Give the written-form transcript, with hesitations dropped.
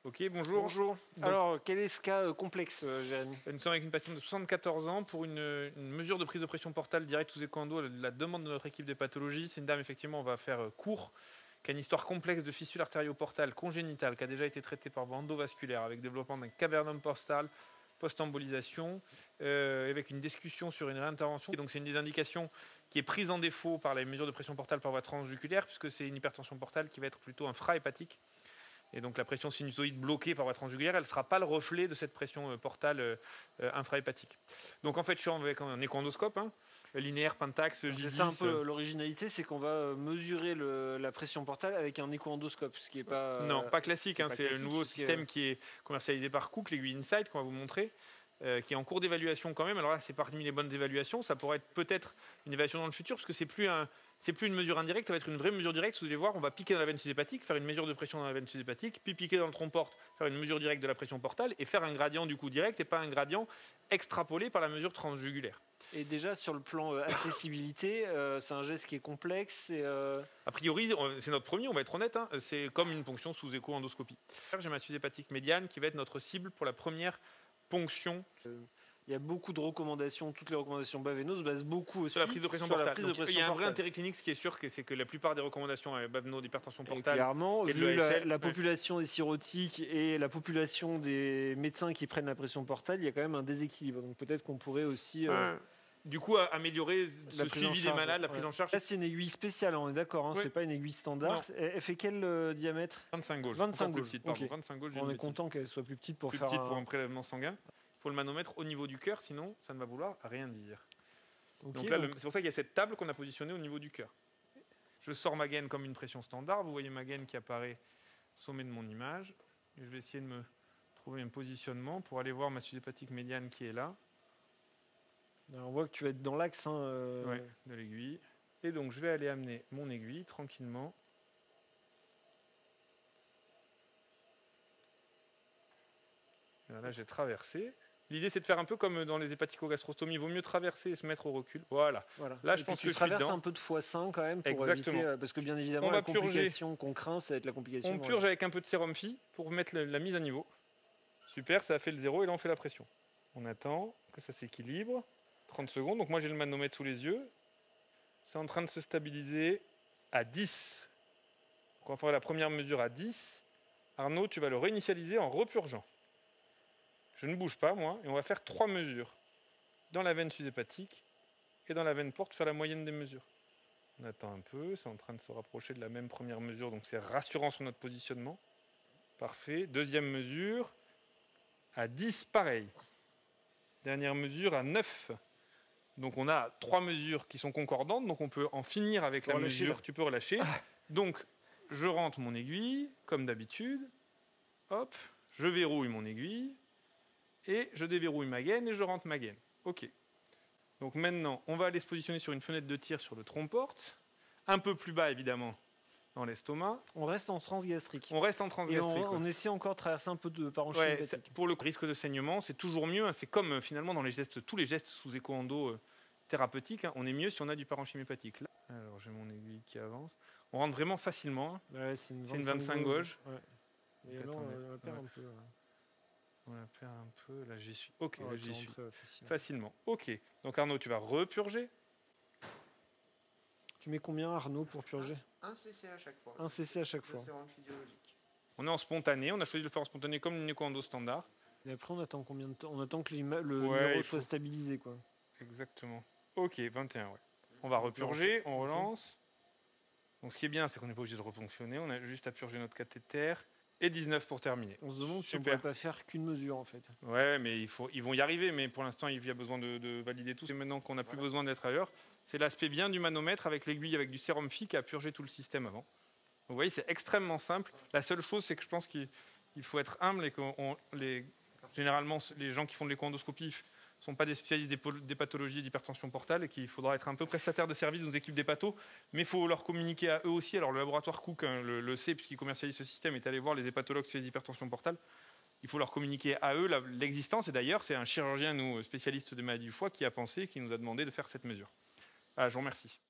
Ok, bonjour. Bonjour. Alors, quel est ce cas complexe, Jérémy? Nous sommes avec une patiente de 74 ans pour une mesure de prise de pression portale directe sous écho-endo, la demande de notre équipe de pathologie. C'est une dame, effectivement, on va faire court, qui a une histoire complexe de fissure artério-portale congénitale, qui a déjà été traitée par voie endovasculaire, avec développement d'un cavernum postal, post-embolisation, avec une discussion sur une réintervention. Et donc c'est une des indications qui est prise en défaut par les mesures de pression portale par voie transjugulaire, puisque c'est une hypertension portale qui va être plutôt infrahépatique. Et donc la pression sinusoïde bloquée par voie transjugulaire, elle ne sera pas le reflet de cette pression portale infrahépatique. Donc en fait, je suis avec un écho-endoscope, linéaire, pentaxe, J10. C'est ça un peu l'originalité, c'est qu'on va mesurer la pression portale avec un écho-endoscope, ce qui n'est pas... Non, pas classique, c'est le nouveau système qui est commercialisé par Cook, l'aiguille Insight, qu'on va vous montrer, qui est en cours d'évaluation quand même. Alors là, c'est parmi les bonnes évaluations, ça pourrait être peut-être une évaluation dans le futur, parce que c'est plus une mesure indirecte, ça va être une vraie mesure directe. Vous allez voir, on va piquer dans la veine sudhépatique, faire une mesure de pression dans la veine sudhépatique, puis piquer dans le tronc porte, faire une mesure directe de la pression portale, et faire un gradient du coup direct, et pas un gradient extrapolé par la mesure transjugulaire. Et déjà, sur le plan accessibilité, c'est un geste qui est complexe. A priori, c'est notre premier, on va être honnête, c'est comme une ponction sous écho-endoscopie. J'ai ma sudhépatique médiane qui va être notre cible pour la première ponction. Il y a beaucoup de recommandations, toutes les recommandations bas-veineuses basent beaucoup aussi sur la prise de pression portale. Il y a un vrai intérêt clinique, ce qui est sûr, c'est que la plupart des recommandations bas-veineuses d'hypertension portale, clairement, vu la population des cirrhotiques et la population des médecins qui prennent la pression portale, il y a quand même un déséquilibre. Donc peut-être qu'on pourrait aussi... du coup, améliorer ce suivi des malades, la prise en charge. Là, c'est une aiguille spéciale, on est d'accord, c'est pas une aiguille standard. Elle fait quel diamètre? 25 gauche. 25 gauche. Okay. 25 gauche. On est content qu'elle soit plus petite pour faire pour un prélèvement sanguin. Il faut le manomètre au niveau du cœur, sinon ça ne va vouloir rien dire. Okay, donc là, c'est pour ça qu'il y a cette table qu'on a positionnée au niveau du cœur. Je sors ma gaine comme une pression standard. Vous voyez ma gaine qui apparaît au sommet de mon image. Et je vais essayer de me trouver un positionnement pour aller voir ma sudhépatique médiane qui est là. Alors, on voit que tu vas être dans l'axe de l'aiguille. Et donc je vais aller amener mon aiguille tranquillement. Et là j'ai traversé. L'idée, c'est de faire un peu comme dans les hépatico-gastrostomies. Il vaut mieux traverser et se mettre au recul. Voilà. Là, je pense que tu traverses un peu de x5 quand même pour éviter... Parce que bien évidemment, la complication qu'on craint, ça va être la complication. On purge avec un peu de sérum phi pour mettre la mise à niveau. Super, ça a fait le 0 et là, on fait la pression. On attend que ça s'équilibre. 30 secondes. Donc moi, j'ai le manomètre sous les yeux. C'est en train de se stabiliser à 10. Donc on va faire la première mesure à 10. Arnaud, tu vas le réinitialiser en repurgeant. Je ne bouge pas, moi, et on va faire 3 mesures. Dans la veine sudhépatique et dans la veine porte, faire la moyenne des mesures. On attend un peu, c'est en train de se rapprocher de la même première mesure, donc c'est rassurant sur notre positionnement. Parfait. Deuxième mesure, à 10, pareil. Dernière mesure, à 9. Donc on a 3 mesures qui sont concordantes, donc on peut en finir avec la mesure. Tu peux relâcher. Donc, je rentre mon aiguille, comme d'habitude. Hop, je verrouille mon aiguille. Et je déverrouille ma gaine et je rentre ma gaine. Ok. Donc maintenant, on va aller se positionner sur une fenêtre de tir sur le tronc-porte. Un peu plus bas, évidemment, dans l'estomac. On reste en transgastrique. On reste en transgastrique. Et on essaie encore de traverser un peu de parenchyme hépatique. Pour le risque de saignement, c'est toujours mieux. C'est comme finalement dans les gestes, tous les gestes sous écho-endo thérapeutiques. On est mieux si on a du parenchyme hépatique. Là, alors j'ai mon aiguille qui avance. On rentre vraiment facilement. C'est une 25 gauche. Et là, on la perd un peu. On la perd un peu, là j'y suis. Ok, là j'y suis. Facilement. Ok. Donc Arnaud, tu vas repurger. Tu mets combien, Arnaud, pour purger? 1 cc à chaque fois. 1 cc à chaque fois. Physiologique. On est en spontané, on a choisi de le faire en spontané comme une écho-endo standard. Et après, on attend combien de temps? On attend que le numéro soit stabilisé, quoi. Exactement. Ok, 21, ouais. On va repurger, on relance. Donc ce qui est bien, c'est qu'on n'est pas obligé de reponctionner, on a juste à purger notre cathéter. Et 19 pour terminer. On se demande si on ne pourrait pas faire qu'une mesure en fait. Ouais, mais ils vont y arriver, mais pour l'instant il y a besoin de valider tout. Et maintenant qu'on n'a plus besoin d'être ailleurs, c'est l'aspect bien du manomètre avec l'aiguille, avec du sérum phi qui a purgé tout le système avant. Donc, vous voyez, c'est extrêmement simple. La seule chose, c'est que je pense qu'il faut être humble et que généralement les gens qui font de l'écho-endoscopie ne sont pas des spécialistes des pathologies d'hypertension portale et qu'il faudra être un peu prestataire de service dans nos équipes d'hépato, mais il faut leur communiquer à eux aussi. Alors le laboratoire Cook le sait puisqu'il commercialise ce système, est allé voir les hépatologues qui font des hypertensions portale. Il faut leur communiquer à eux l'existence et d'ailleurs c'est un chirurgien, nous, spécialiste des maladies du foie qui a pensé, qui nous a demandé de faire cette mesure. Je vous remercie.